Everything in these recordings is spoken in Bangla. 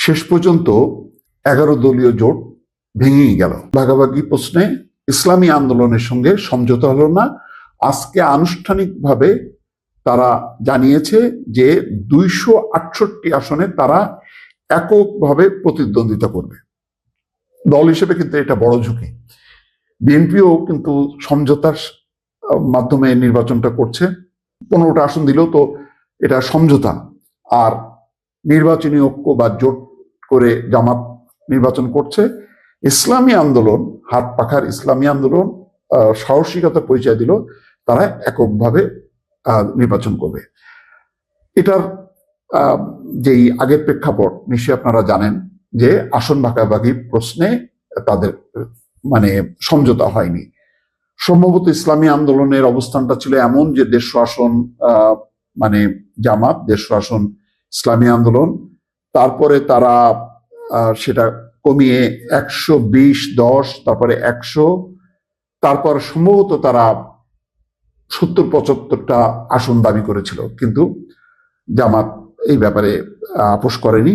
শেষ পর্যন্ত 11 দলীয় জোট ভেঙেই গেল। ভাগাভাগি প্রশ্নে ইসলামী আন্দোলনের সঙ্গে সমঝোতা হলো না। আজকে আনুষ্ঠানিকভাবে তারা জানিয়েছে যে 268 আসনে তারা এককভাবে প্রতিদ্বন্দ্বিতা করবে। দল হিসেবে কিন্তু এটা বড় ঝুঁকি। বিএনপিও কিন্তু সমঝোতার মাধ্যমে নির্বাচনটা করছে। 15টা আসন দিলেও তো এটা সমঝোতা। আর নির্বাচনী ঐক্য বা জোট করে জামাত নির্বাচন করছে। ইসলামী আন্দোলন, হাত পাখার ইসলামী আন্দোলন সাহসিকতার পরিচয় দিল, তারা এককভাবে নির্বাচন করবে। এটার যেই আগের প্রেক্ষাপট নিশ্চয়ই আপনারা জানেন যে আসন ভাগাভাগি প্রশ্নে তাদের সমঝোতা হয়নি। সম্ভবত ইসলামী আন্দোলনের অবস্থানটা ছিল এমন যে 150 আসন জামাত, 150 আসন ইসলামী আন্দোলন, তারপরে তারা সেটা কমিয়ে 120-10, তারপরে 100, তারপর সম্ভবত তারা 70-75টা আসন দাবি করেছিল। কিন্তু জামাত এই ব্যাপারে আপোষ করেনি।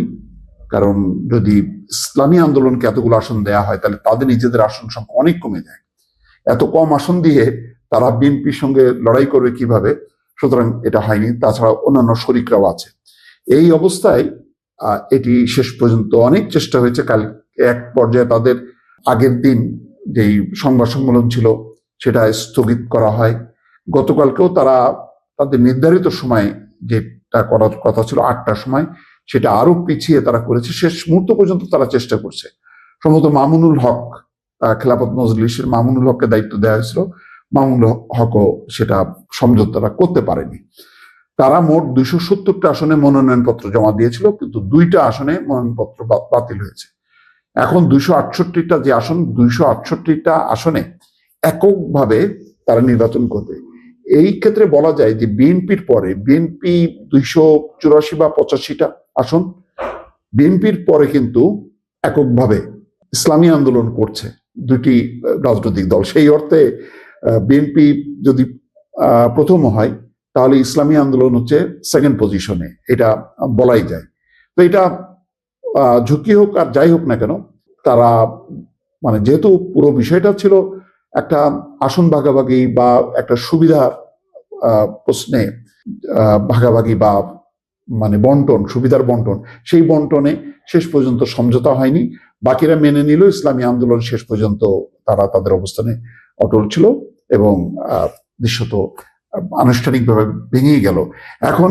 কারণ যদি ইসলামী আন্দোলনকে এতগুলো আসন দেয়া হয় তাহলে তাদের নিজেদের আসন সংখ্যা অনেক কমে যায়। এত কম আসন দিয়ে তারা বিএনপির সঙ্গে লড়াই করবে কিভাবে? সুতরাং এটা হয়নি। তাছাড়া অন্যান্য শরিকরাও আছে। এই অবস্থায় এটি শেষ পর্যন্ত অনেক চেষ্টা হয়েছে। কাল এক পর্যায়ে তাদের আগের দিন যেই সংবাদ সম্মেলন ছিল সেটা স্থগিত করা হয়। গতকালকেও তারা তাদের নির্ধারিত সময় যেটা করার কথা ছিল 8টার সময়, সেটা আরো পিছিয়ে তারা করেছে। শেষ মুহূর্ত পর্যন্ত তারা চেষ্টা করছে। সম্ভবত মামুনুল হক, খেলাফত মজলিসের মামুনুল হককে দায়িত্ব দেওয়া হয়েছিল। মামুনুল হকও সেটা সমঝোতা করতে পারেনি। তারা মোট 270টা আসনে মনোনয়নপত্র জমা দিয়েছিল, কিন্তু 2টা আসনে মনোনয়নপত্র বাতিল হয়েছে। এখন 268টা যে আসন, 268টা আসনে এককভাবে তারা নির্বাচন করবে। এই ক্ষেত্রে বলা যায় যে বিএনপির পরে, বিএনপি 284 বা 85টা আসন, বিএনপির পরে কিন্তু এককভাবে ইসলামী আন্দোলন করছে দুটি রাজনৈতিক দল। সেই অর্থে বিএনপি যদি প্রথম হয় তাহলে ইসলামী আন্দোলন হচ্ছে সেকেন্ড পজিশনে, এটা বলাই যায়। তো এটা ঝুঁকি হোক আর যাই হোক না কেন, তারা যেহেতু পুরো বিষয়টা ছিল একটা আসন ভাগাভাগি বা একটা সুবিধা প্রশ্নে ভাগাভাগি বা বন্টন, সুবিধার বন্টন, সেই বন্টনে শেষ পর্যন্ত সমঝোতা হয়নি। বাকিরা মেনে নিল। ইসলামী আন্দোলন শেষ পর্যন্ত তারা তাদের অবস্থানে অটল ছিল এবং দৃশ্যত আনুষ্ঠানিকভাবে ভেঙে গেল। এখন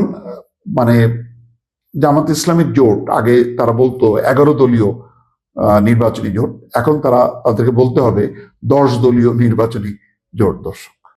জামাত ইসলামের জোট, আগে তারা বলতো 11 দলীয় নির্বাচনী জোট, এখন তাদেরকে বলতে হবে 10 দলীয় নির্বাচনী জোট। দর্শক।